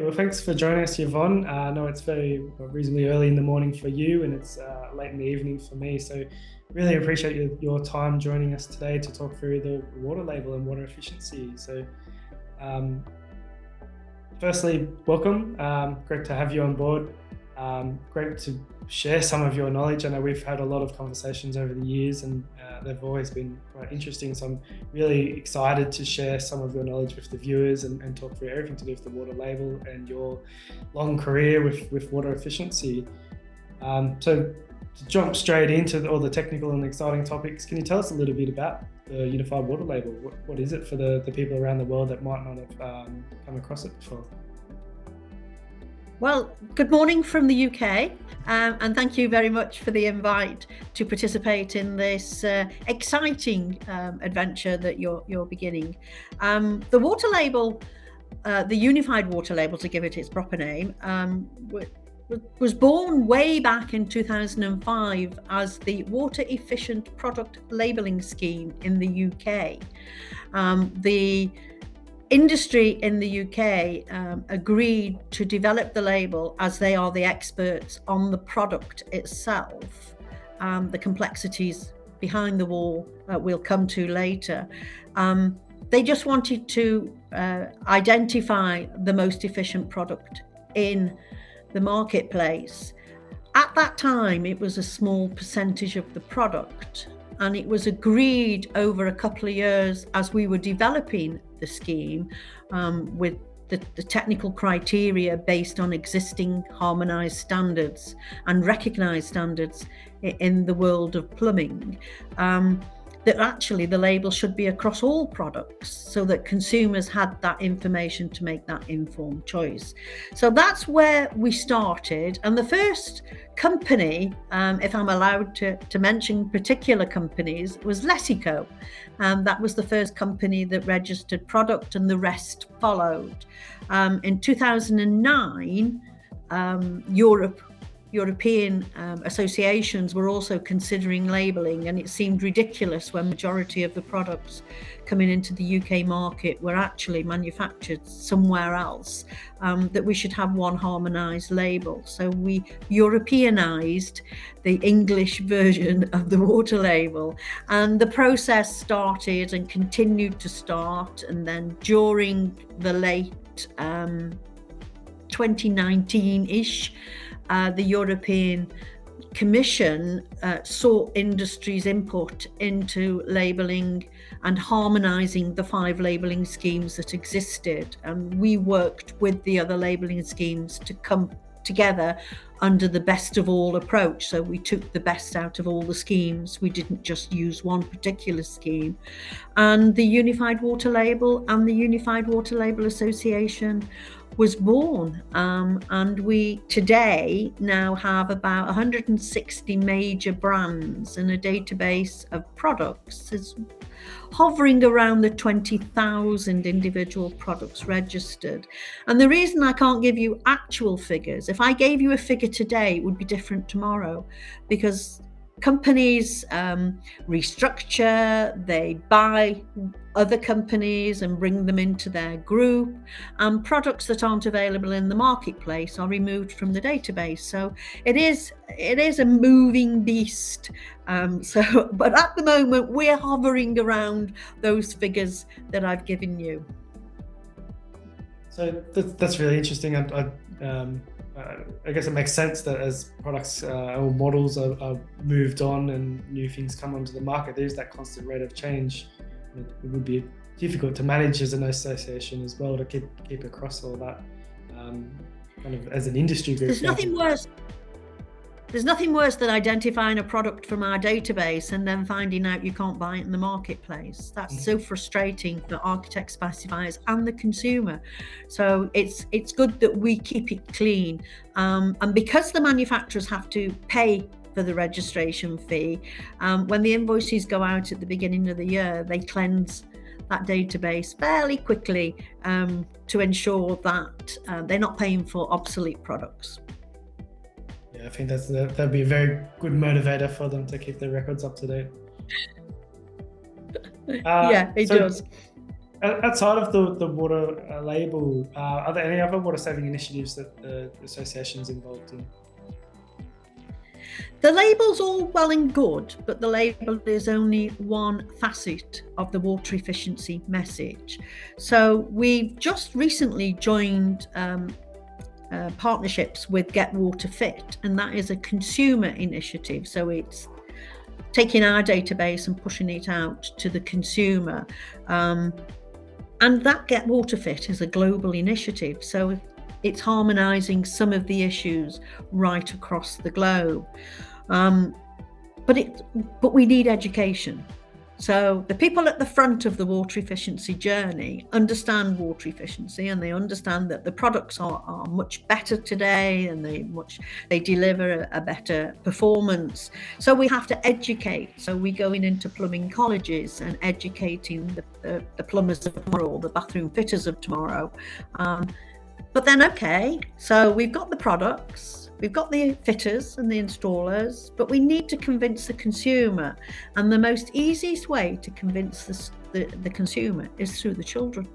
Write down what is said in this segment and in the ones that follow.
Well, thanks for joining us, Yvonne. I know it's reasonably early in the morning for you, and it's late in the evening for me. So, really appreciate your time joining us today to talk through the water label and water efficiency. So, um, firstly, welcome. Great to have you on board. Great to share some of your knowledge. I know we've had a lot of conversations over the years, and they've always been quite interesting. So I'm really excited to share some of your knowledge with the viewers and talk through everything to do with the water label and your long career with water efficiency. So to jump straight into all the technical and exciting topics, can you tell us a little bit about the Unified Water Label? What is it for the people around the world that might not have come across it before? Well, good morning from the UK, and thank you very much for the invite to participate in this exciting adventure that you're beginning. The water label, the Unified Water Label, to give it its proper name, was born way back in 2005 as the Water Efficient Product Labelling Scheme in the UK. The industry in the UK agreed to develop the label as they are the experts on the product itself. The complexities behind the wall we'll come to later. They just wanted to identify the most efficient product in the marketplace. At that time, it was a small percentage of the product, and it was agreed over a couple of years as we were developing the scheme with the technical criteria based on existing harmonised standards and recognised standards in the world of plumbing, that actually the label should be across all products so that consumers had that information to make that informed choice. So that's where we started. And the first company, if I'm allowed to mention particular companies, was Lessico. That was the first company that registered product, and the rest followed. In 2009, European associations were also considering labelling, and it seemed ridiculous when majority of the products coming into the UK market were actually manufactured somewhere else, that we should have one harmonised label. So we Europeanised the English version of the water label, and the process started and continued to start. And then during the late 2019-ish, the European Commission sought industry's input into labelling and harmonising the 5 labelling schemes that existed. And we worked with the other labelling schemes to come together under the best of all approach. So we took the best out of all the schemes. We didn't just use one particular scheme. And the Unified Water Label and the Unified Water Label Association was born, and we today now have about 160 major brands and a database of products. It's hovering around the 20,000 individual products registered. And the reason I can't give you actual figures, if I gave you a figure today, it would be different tomorrow, because companies restructure, they buy other companies and bring them into their group, and products that aren't available in the marketplace are removed from the database. So it is a moving beast. But at the moment we're hovering around those figures that I've given you. So that's really interesting. I guess it makes sense that as products or models are moved on and new things come onto the market, there's that constant rate of change. It would be difficult to manage as an association as well, to keep across all that, kind of as an industry group. There's nothing worse than identifying a product from our database and then finding out you can't buy it in the marketplace. That's so frustrating for architect specifiers and the consumer. So it's good that we keep it clean. And because the manufacturers have to pay for the registration fee, when the invoices go out at the beginning of the year, they cleanse that database fairly quickly to ensure that they're not paying for obsolete products. Yeah, I think that'd be a very good motivator for them to keep their records up to date. Yeah, it does. Outside of the water label, are there any other water saving initiatives that the association's involved in? The label's all well and good, but the label is only one facet of the water efficiency message. So we've just recently joined partnerships with Get Water Fit, and that is a consumer initiative. So it's taking our database and pushing it out to the consumer. And that Get Water Fit is a global initiative. So it's harmonising some of the issues right across the globe. But we need education. So the people at the front of the water efficiency journey understand water efficiency, and they understand that the products are much better today, and they deliver a better performance. So we have to educate. So we're going into plumbing colleges and educating the plumbers of tomorrow, or the bathroom fitters of tomorrow. But then, okay, so we've got the products, we've got the fitters and the installers, but we need to convince the consumer. And the most easiest way to convince the consumer is through the children.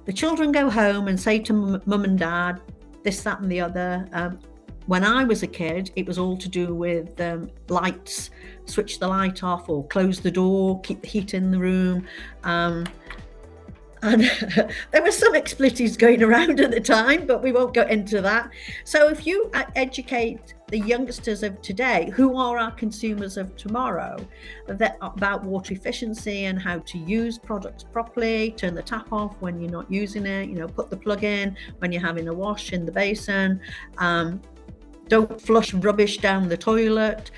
The children go home and say to mum and dad, this, that and the other. When I was a kid, it was all to do with lights, switch the light off or close the door, keep the heat in the room. And there were some expletives going around at the time, but we won't go into that. So if you educate the youngsters of today, who are our consumers of tomorrow, about water efficiency and how to use products properly, turn the tap off when you're not using it, put the plug in when you're having a wash in the basin, don't flush rubbish down the toilet.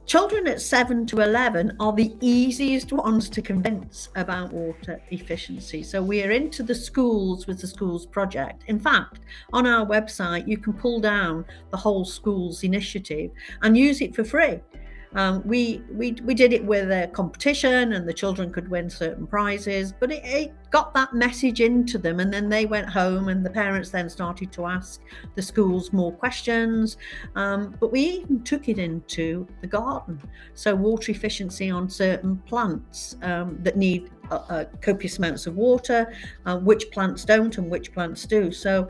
Children at 7 to 11 are the easiest ones to convince about water efficiency. So we are into the schools with the schools project. In fact, on our website, you can pull down the whole schools initiative and use it for free. We did it with a competition, and the children could win certain prizes, but it got that message into them, and then they went home and the parents then started to ask the schools more questions. But we even took it into the garden. So water efficiency on certain plants that need copious amounts of water, which plants don't and which plants do. So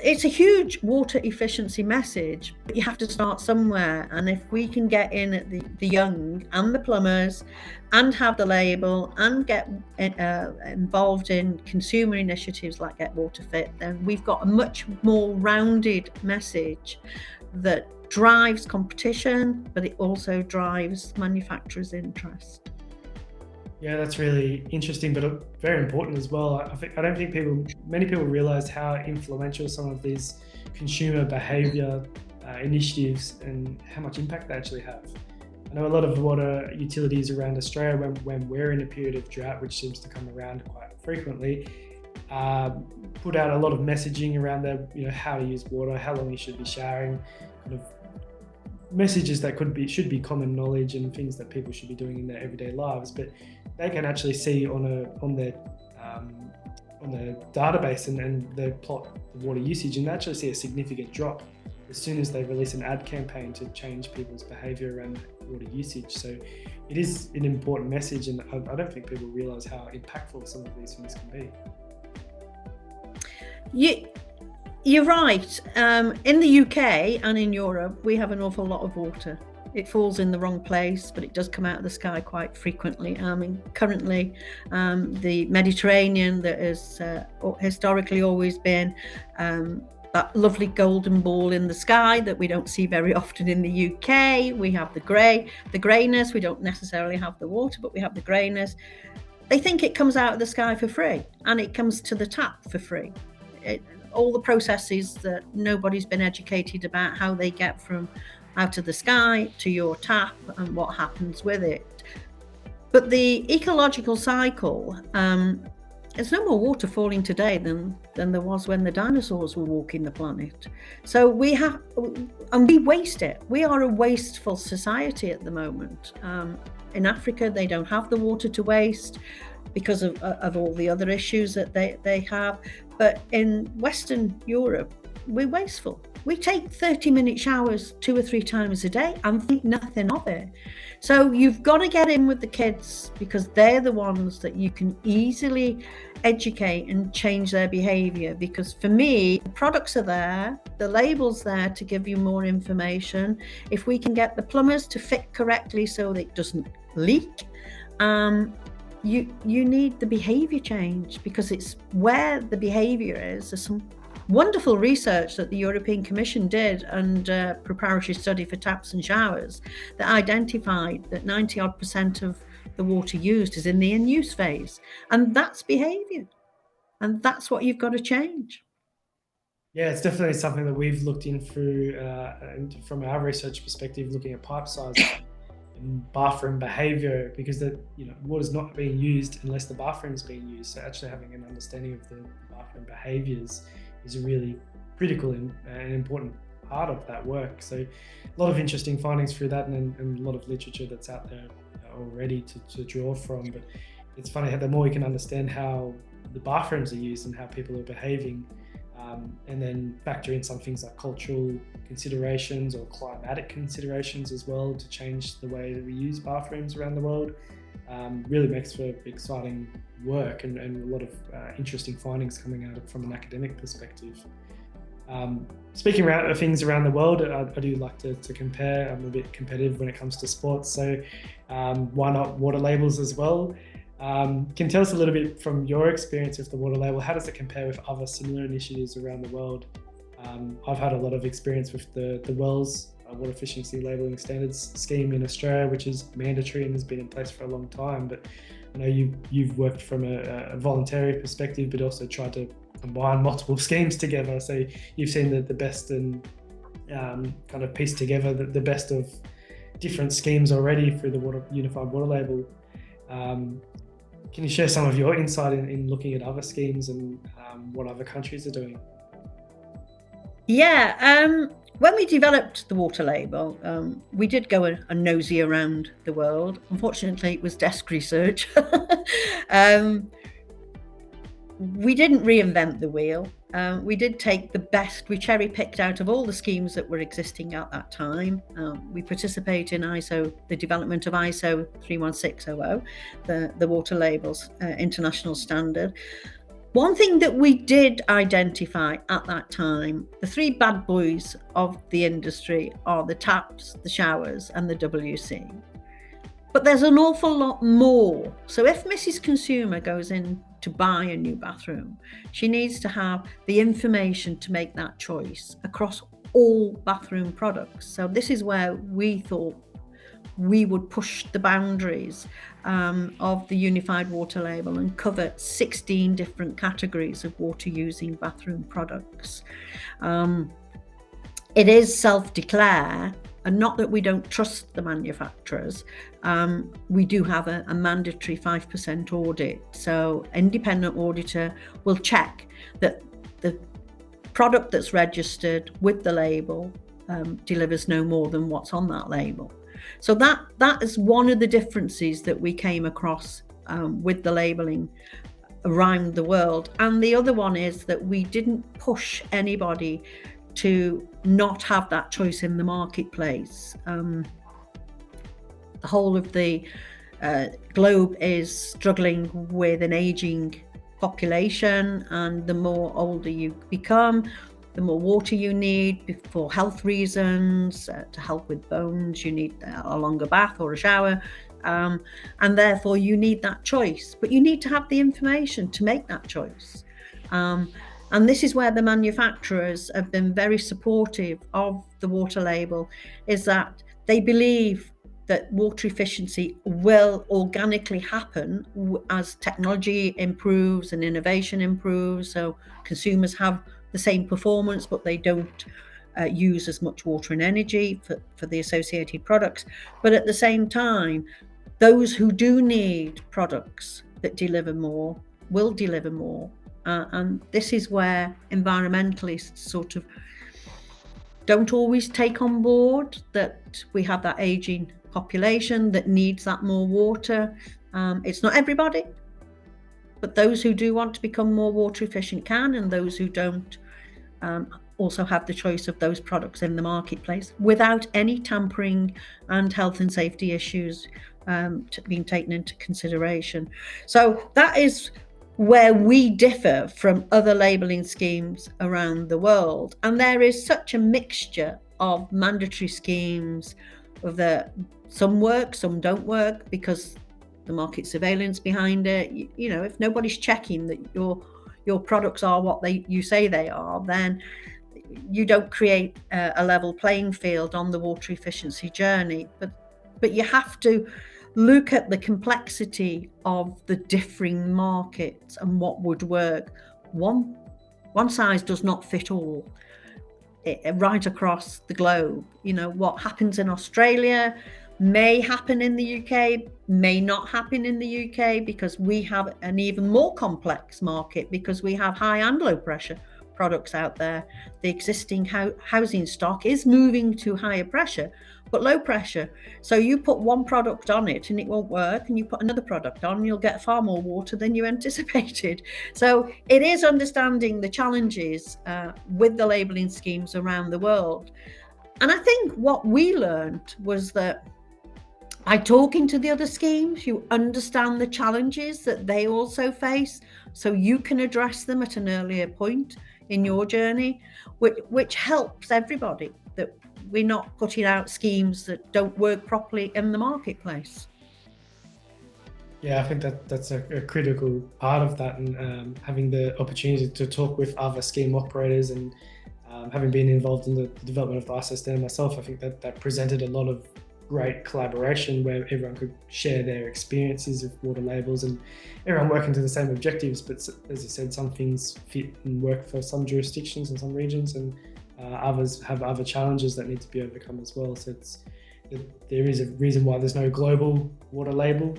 it's a huge water efficiency message, but you have to start somewhere. And if we can get in at the young and the plumbers and have the label and get involved in consumer initiatives like Get Water Fit, then we've got a much more rounded message that drives competition, but it also drives manufacturers' interest. Yeah, that's really interesting, but very important as well. I don't think many people realize how influential some of these consumer behavior initiatives and how much impact they actually have. I know a lot of water utilities around Australia, when we're in a period of drought, which seems to come around quite frequently, put out a lot of messaging around how to use water, how long you should be showering, kind of messages that should be common knowledge and things that people should be doing in their everyday lives, but they can actually see on their database and they plot the water usage, and they actually see a significant drop as soon as they release an ad campaign to change people's behaviour around water usage. So it is an important message, and I don't think people realise how impactful some of these things can be. You're right. In the UK and in Europe, we have an awful lot of water. It falls in the wrong place, but it does come out of the sky quite frequently. Currently, the Mediterranean, that has historically always been that lovely golden ball in the sky that we don't see very often in the UK. We have the greyness. We don't necessarily have the water, but we have the greyness. They think it comes out of the sky for free, and it comes to the tap for free. All the processes that nobody's been educated about, how they get from out of the sky to your tap and what happens with it. But the ecological cycle, there's no more water falling today than there was when the dinosaurs were walking the planet. So we waste it. We are a wasteful society at the moment. In Africa, they don't have the water to waste because of all the other issues that they have. But in Western Europe, we're wasteful. We take 30-minute showers 2 or 3 times a day and think nothing of it. So you've got to get in with the kids, because they're the ones that you can easily educate and change their behavior. Because for me, the products are there, the label's there to give you more information. If we can get the plumbers to fit correctly so that it doesn't leak, you need the behavior change, because it's where the behavior is. There's some wonderful research that the European Commission did, and a preparatory study for taps and showers, that identified that 90% of the water used is in the in-use phase, and that's behavior, and that's what you've got to change. Yeah, it's definitely something that we've looked in through, and from our research perspective, looking at pipe size and bathroom behavior, because water's not being used unless the bathroom's being used. So actually having an understanding of the bathroom behaviors is a really critical and important part of that work. So a lot of interesting findings through that, and a lot of literature that's out there already to draw from. But it's funny how the more we can understand how the bathrooms are used and how people are behaving, and then factor in some things like cultural considerations or climatic considerations as well to change the way that we use bathrooms around the world, really makes for exciting work and a lot of interesting findings coming out from an academic perspective. Speaking of things around the world, I do like to compare. I'm a bit competitive when it comes to sports, so why not water labels as well? Can you tell us a little bit from your experience with the water label? How does it compare with other similar initiatives around the world? I've had a lot of experience with the WELS Water Efficiency Labelling Standards scheme in Australia, which is mandatory and has been in place for a long time. But I know you've worked from a voluntary perspective, but also tried to combine multiple schemes together. So you've seen the best and kind of pieced together the best of different schemes already through the Unified Water Label. Can you share some of your insight in looking at other schemes and what other countries are doing? Yeah, when we developed the water label, we did go a nosy around the world. Unfortunately, it was desk research. We didn't reinvent the wheel. We did take the best, we cherry picked out of all the schemes that were existing at that time. We participate in the development of ISO 31600, the water labels international standard. One thing that we did identify at that time, the 3 bad boys of the industry are the taps, the showers, and the WC. But there's an awful lot more. So if Mrs. Consumer goes in to buy a new bathroom, she needs to have the information to make that choice across all bathroom products. So this is where we thought we would push the boundaries of the Unified Water Label and cover 16 different categories of water using bathroom products. It is self-declare, and not that we don't trust the manufacturers. We do have a mandatory 5% audit. So independent auditor will check that the product that's registered with the label delivers no more than what's on that label. So that is one of the differences that we came across with the labelling around the world. And the other one is that we didn't push anybody to not have that choice in the marketplace. The whole of the globe is struggling with an aging population, and the more older you become, the more water you need for health reasons, to help with bones, you need a longer bath or a shower, and therefore you need that choice. But you need to have the information to make that choice. And this is where the manufacturers have been very supportive of the water label, is that they believe that water efficiency will organically happen as technology improves and innovation improves. So consumers have the same performance, but they don't use as much water and energy for the associated products. But at the same time, those who do need products that deliver more will deliver more. And this is where environmentalists sort of don't always take on board that we have that aging population that needs that more water. It's not everybody, but those who do want to become more water efficient can, and those who don't also have the choice of those products in the marketplace without any tampering and health and safety issues being taken into consideration. So that is where we differ from other labelling schemes around the world. And there is such a mixture of mandatory schemes that some work, some don't work because the market surveillance behind it. You know, if nobody's checking that your products are what you say they are, then you don't create a level playing field on the water efficiency journey. But you have to look at the complexity of the differing markets and what would work. One size does not fit all. Right across the globe, you know, what happens in Australia may happen in the UK, may not happen in the UK, because we have an even more complex market, because we have high and low pressure products out there. The existing housing stock is moving to higher pressure, but low pressure. So you put one product on it and it won't work, and you put another product on and you'll get far more water than you anticipated. So it is understanding the challenges with the labelling schemes around the world. And I think what we learned was that by talking to the other schemes, you understand the challenges that they also face, so you can address them at an earlier point in your journey, which helps everybody, that we're not putting out schemes that don't work properly in the marketplace. Yeah, I think that's a critical part of that, and having the opportunity to talk with other scheme operators, and having been involved in the development of the ISO myself, I think that presented a lot of great collaboration where everyone could share their experiences of water labels and everyone working to the same objectives. But as I said, some things fit and work for some jurisdictions and some regions, and others have other challenges that need to be overcome as well. So there is a reason why there's no global water label.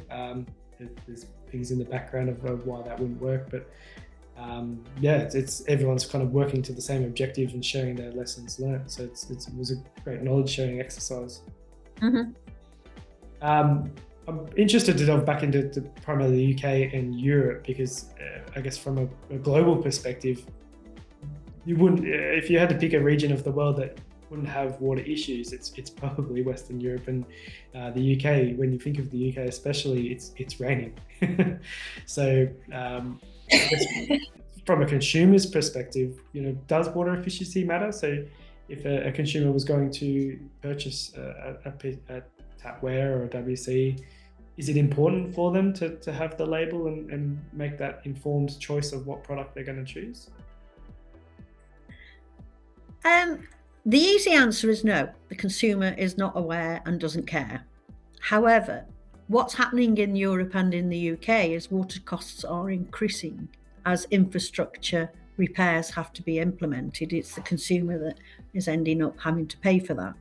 There's things in the background of why that wouldn't work, but it's everyone's kind of working to the same objective and sharing their lessons learned. So it was a great knowledge sharing exercise. Mm-hmm. I'm interested to delve back into primarily the UK and Europe, because I guess from a global perspective, you wouldn't, if you had to pick a region of the world that wouldn't have water issues, it's probably Western Europe and the UK. When you think of the UK especially, it's raining. So I guess from a consumer's perspective, you know, does water efficiency matter? So if a consumer was going to purchase a tapware or a WC, is it important for them to have the label and make that informed choice of what product they're going to choose? The easy answer is no. The consumer is not aware and doesn't care. However, what's happening in Europe and in the UK is water costs are increasing as infrastructure repairs have to be implemented. It's the consumer that is ending up having to pay for that.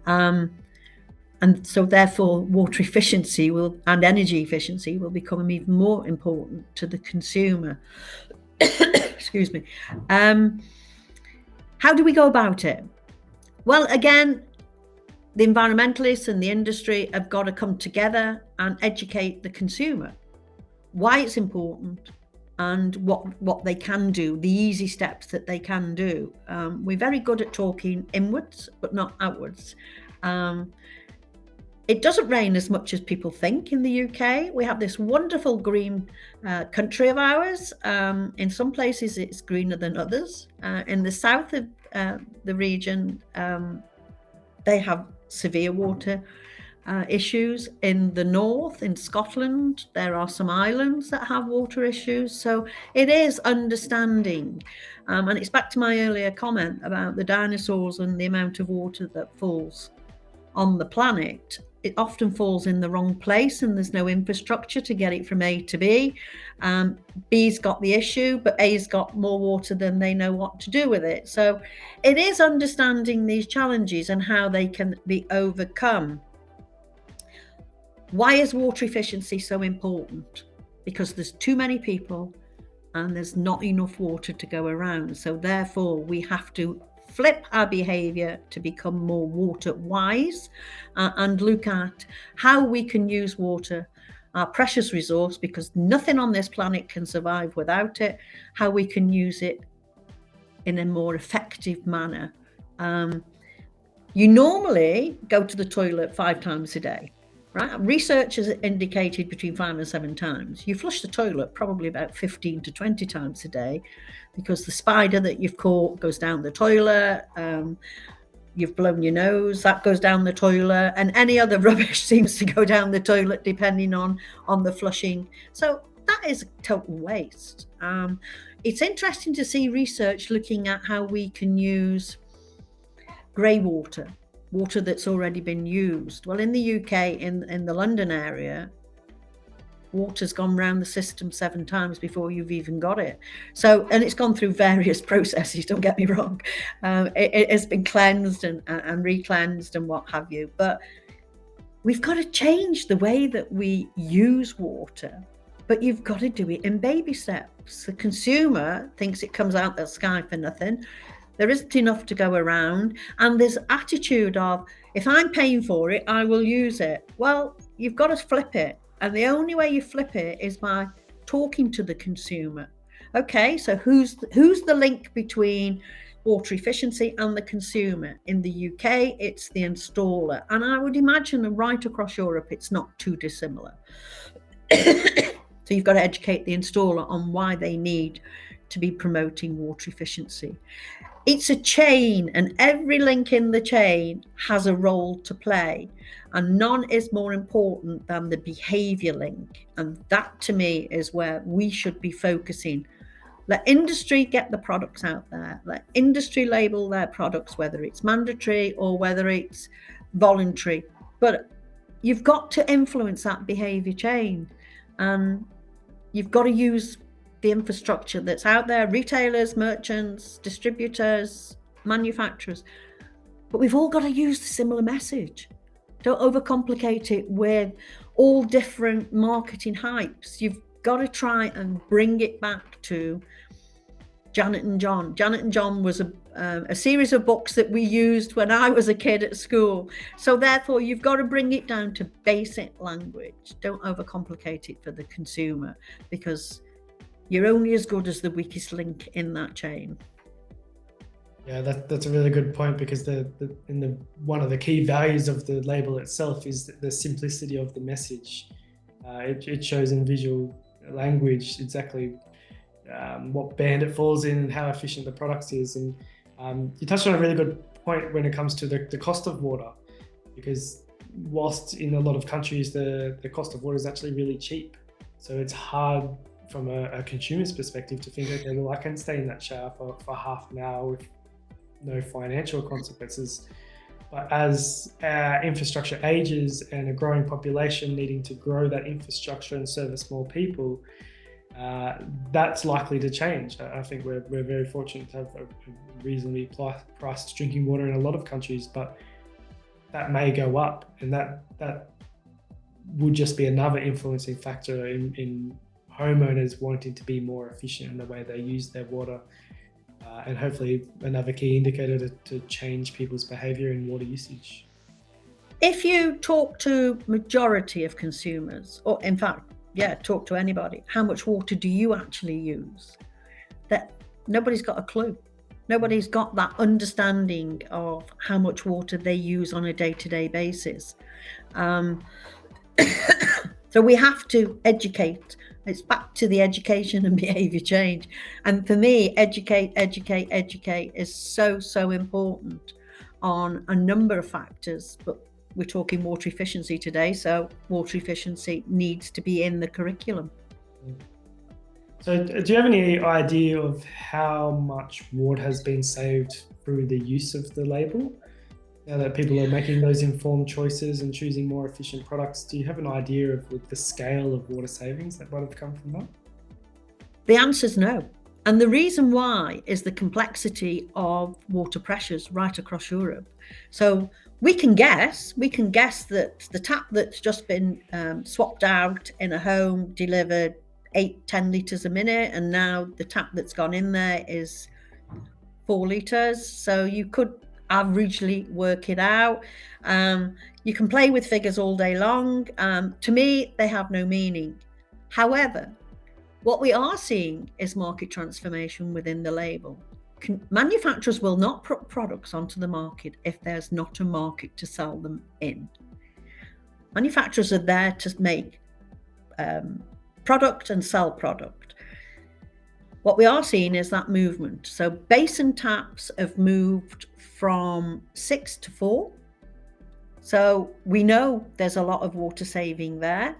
And so therefore water efficiency and energy efficiency will become even more important to the consumer. Excuse me. How do we go about it? Well, again, the environmentalists and the industry have got to come together and educate the consumer why it's important and what they can do, the easy steps that they can do. We're very good at talking inwards, but not outwards. It doesn't rain as much as people think in the UK. We have this wonderful green country of ours. In some places it's greener than others. In the south of the region, they have severe water issues. In the north, in Scotland, there are some islands that have water issues. So it is understanding. And it's back to my earlier comment about the dinosaurs and the amount of water that falls on the planet. It often falls in the wrong place and there's no infrastructure to get it from A to B. B's got the issue, but A's got more water than they know what to do with it. So it is understanding these challenges and how they can be overcome. Why is water efficiency so important? Because there's too many people and there's not enough water to go around. So therefore we have to flip our behavior to become more water wise and look at how we can use water, our precious resource, because nothing on this planet can survive without it, how we can use it in a more effective manner. You normally go to the toilet 5 times a day, right? Research has indicated between 5 and 7 times. You flush the toilet probably about 15 to 20 times a day, because the spider that you've caught goes down the toilet. You've blown your nose, that goes down the toilet, and any other rubbish seems to go down the toilet depending on the flushing. So that is a total waste. It's interesting to see research looking at how we can use grey water that's already been used. Well, in the UK, in the London area, water's gone round the system 7 times before you've even got it. So, and it's gone through various processes, don't get me wrong. It has been cleansed and re-cleansed and what have you. But we've got to change the way that we use water. But you've got to do it in baby steps. The consumer thinks it comes out the sky for nothing. There isn't enough to go around. And this attitude of, if I'm paying for it, I will use it. Well, you've got to flip it. And the only way you flip it is by talking to the consumer. Okay, so who's the link between water efficiency and the consumer? In the UK, it's the installer. And I would imagine that right across Europe, it's not too dissimilar. So you've got to educate the installer on why they need to be promoting water efficiency. It's a chain, and every link in the chain has a role to play, and none is more important than the behavior link. And that, to me, is where we should be focusing. Let industry get the products out there. Let industry label their products, whether it's mandatory or whether it's voluntary. But you've got to influence that behavior chain, and you've got to use the infrastructure that's out there, retailers, merchants, distributors, manufacturers. But we've all got to use the similar message. Don't overcomplicate it with all different marketing hypes. You've got to try and bring it back to Janet and John. Janet and John was a series of books that we used when I was a kid at school. So therefore, you've got to bring it down to basic language. Don't overcomplicate it for the consumer, because you're only as good as the weakest link in that chain. Yeah, that's a really good point, because one of the key values of the label itself is the simplicity of the message. It shows in visual language exactly what band it falls in and how efficient the product is. And you touched on a really good point when it comes to the cost of water, because whilst in a lot of countries the cost of water is actually really cheap, so it's hard from a consumer's perspective to think, okay, well, I can stay in that shower for half an hour with no financial consequences. But as our infrastructure ages and a growing population needing to grow that infrastructure and service more people, that's likely to change. I think we're very fortunate to have a reasonably priced drinking water in a lot of countries, but that may go up, and that would just be another influencing factor in homeowners wanting to be more efficient in the way they use their water, and hopefully another key indicator to change people's behaviour in water usage. If you talk to majority of consumers, or in fact, talk to anybody, how much water do you actually use? That nobody's got a clue. Nobody's got that understanding of how much water they use on a day-to-day basis. So we have to educate. It's back to the education and behaviour change. And for me, educate is so important on a number of factors. But we're talking water efficiency today, so water efficiency needs to be in the curriculum. So do you have any idea of how much water has been saved through the use of the label? Now that people are making those informed choices and choosing more efficient products, do you have an idea of the scale of water savings that might have come from that? The answer is no. And the reason why is the complexity of water pressures right across Europe. So we can guess that the tap that's just been swapped out in a home delivered 8-10 litres a minute, and now the tap that's gone in there is 4 litres. So you could averagely work it out. You can play with figures all day long. To me, they have no meaning. However, what we are seeing is market transformation within the label. manufacturers will not put products onto the market if there's not a market to sell them in. Manufacturers are there to make product and sell product. What we are seeing is that movement. So basin taps have moved from 6 to 4. So we know there's a lot of water saving there.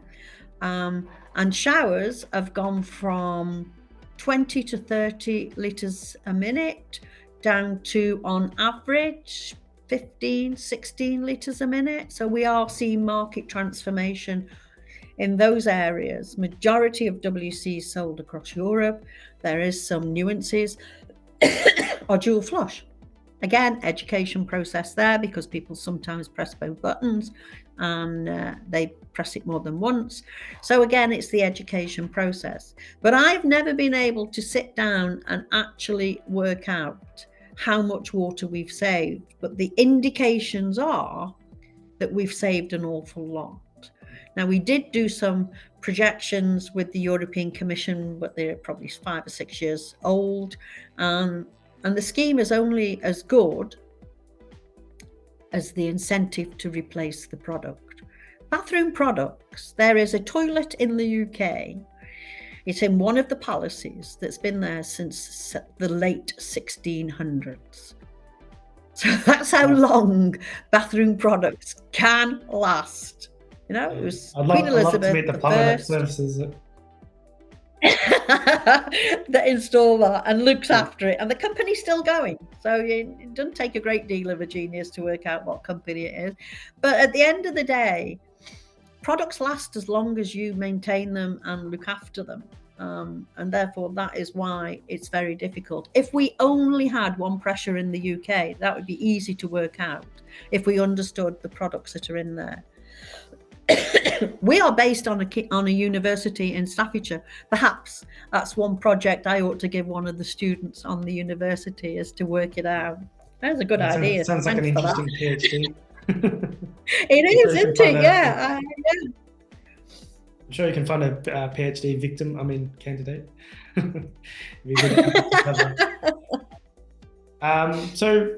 And showers have gone from 20 to 30 litres a minute down to, on average, 15, 16 litres a minute. So we are seeing market transformation in those areas. Majority of WC is sold across Europe. There is some nuances or dual flush. Again, education process there, because people sometimes press both buttons and they press it more than once. So again, it's the education process. But I've never been able to sit down and actually work out how much water we've saved. But the indications are that we've saved an awful lot. Now, we did do some projections with the European Commission, but they're probably 5 or 6 years old. And the scheme is only as good as the incentive to replace the product. Bathroom products, there is a toilet in the UK. It's in one of the palaces that's been there since the late 1600s. So that's how long bathroom products can last. You know, it was Queen Elizabeth, I'd love to meet the plumber that services it. that install that and looks after it, and the company's still going. So it doesn't take a great deal of a genius to work out what company it is. But at the end of the day, products last as long as you maintain them and look after them. And therefore, that is why it's very difficult. If we only had one pressure in the UK, that would be easy to work out if we understood the products that are in there. We are based on a university in Staffordshire. Perhaps that's one project I ought to give one of the students on the university, is to work it out. That's a good idea. Sounds like an interesting PhD. It is, isn't it? Yeah. I'm sure you can find a PhD candidate. So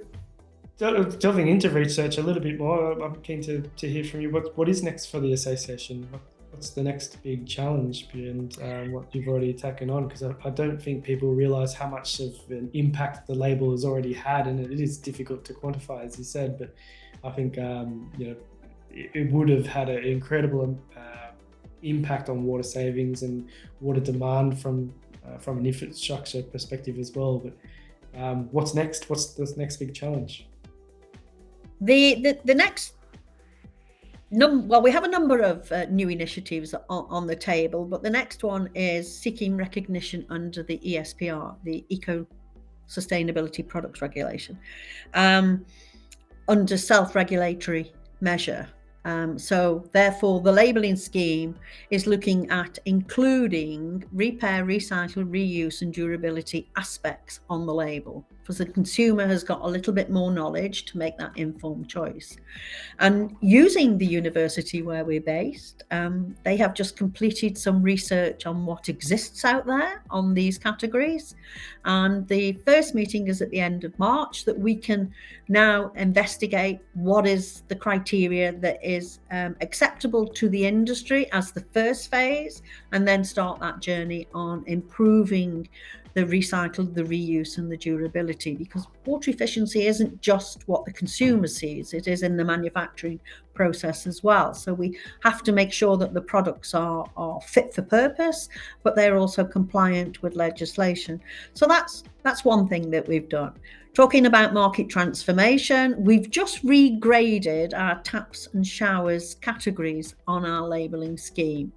delving into research a little bit more, I'm keen to hear from you. What is next for the association? What's the next big challenge beyond what you've already taken on? Because I don't think people realise how much of an impact the label has already had, and it is difficult to quantify, as you said. But I think it would have had an incredible impact on water savings and water demand from an infrastructure perspective as well. But what's next? What's the next big challenge? The next well, we have a number of new initiatives on the table, but the next one is seeking recognition under the ESPR, the Eco Sustainability Products Regulation, under self-regulatory measure. So therefore, the labelling scheme is looking at including repair, recycle, reuse and durability aspects on the label, because the consumer has got a little bit more knowledge to make that informed choice. And using the university where we're based, they have just completed some research on what exists out there on these categories. And the first meeting is at the end of March, that we can now investigate what is the criteria that is acceptable to the industry as the first phase, and then start that journey on improving the recycle, the reuse and the durability, because water efficiency isn't just what the consumer sees, it is in the manufacturing process as well. So we have to make sure that the products are fit for purpose, but they're also compliant with legislation. So that's one thing that we've done. Talking about market transformation, we've just regraded our taps and showers categories on our labelling scheme.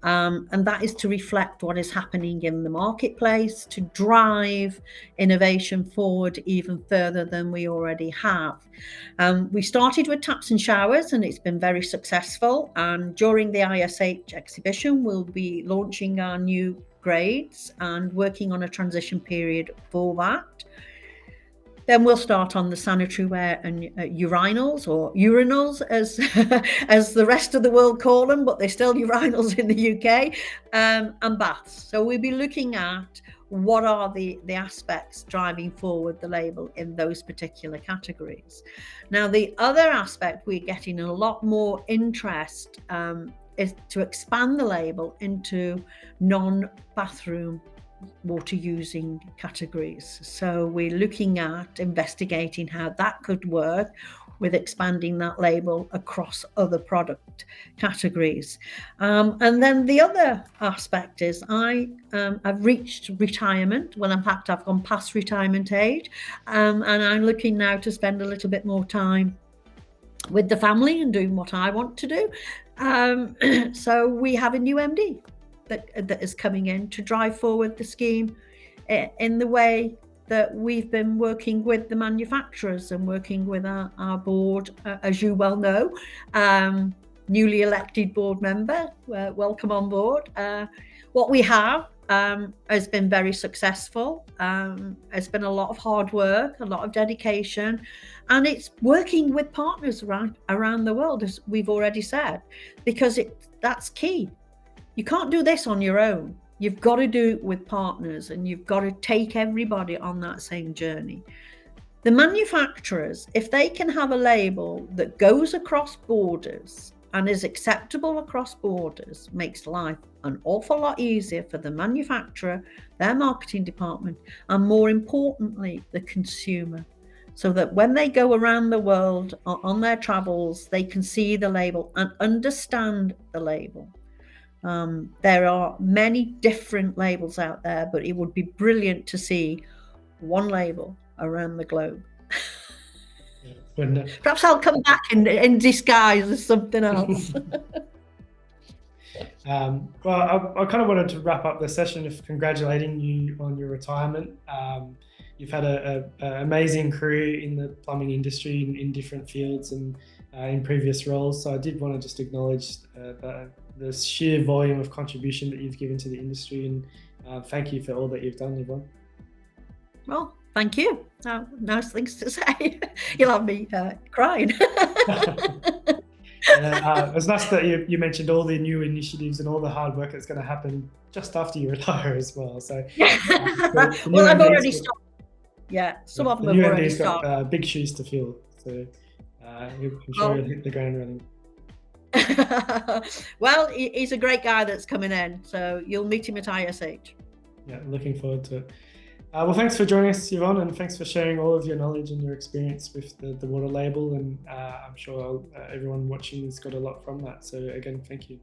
And that is to reflect what is happening in the marketplace, to drive innovation forward even further than we already have. We started with taps and showers, and it's been very successful. And during the ISH exhibition, we'll be launching our new grades and working on a transition period for that. Then we'll start on the sanitary ware and urinals, or urinals as the rest of the world call them, but they're still urinals in the UK, and baths. So we'll be looking at what are the aspects driving forward the label in those particular categories. Now, the other aspect we're getting a lot more interest is to expand the label into non-bathroom water using categories. So we're looking at investigating how that could work with expanding that label across other product categories. And then the other aspect is I've reached retirement. Well, in fact, I've gone past retirement age, and I'm looking now to spend a little bit more time with the family and doing what I want to do. So we have a new MD that is coming in to drive forward the scheme in the way that we've been working with the manufacturers and working with our board, as you well know, newly elected board member, welcome on board. What we have has been very successful. It's been a lot of hard work, a lot of dedication, and it's working with partners around the world, as we've already said, because that's key. You can't do this on your own. You've got to do it with partners, and you've got to take everybody on that same journey. The manufacturers, if they can have a label that goes across borders and is acceptable across borders, makes life an awful lot easier for the manufacturer, their marketing department, and more importantly, the consumer. So that when they go around the world on their travels, they can see the label and understand the label. There are many different labels out there, but it would be brilliant to see one label around the globe. Perhaps I'll come back in disguise as something else. Well, I kind of wanted to wrap up the session of congratulating you on your retirement. You've had an amazing career in the plumbing industry in different fields and in previous roles. So I did want to just acknowledge the sheer volume of contribution that you've given to the industry, and thank you for all that you've done, Yvonne. Well, thank you. Nice things to say. You'll have me crying. It's nice that you mentioned all the new initiatives and all the hard work that's going to happen just after you retire as well. So, well, I've already started. Yeah, some of them have already started. Got big shoes to fill, so I'm sure he'll hit the ground running. Well, he's a great guy that's coming in, so you'll meet him at ISH. Yeah, looking forward to it. Well, thanks for joining us, Yvonne, and thanks for sharing all of your knowledge and your experience with the water label, and I'm sure everyone watching has got a lot from that. So again, thank you.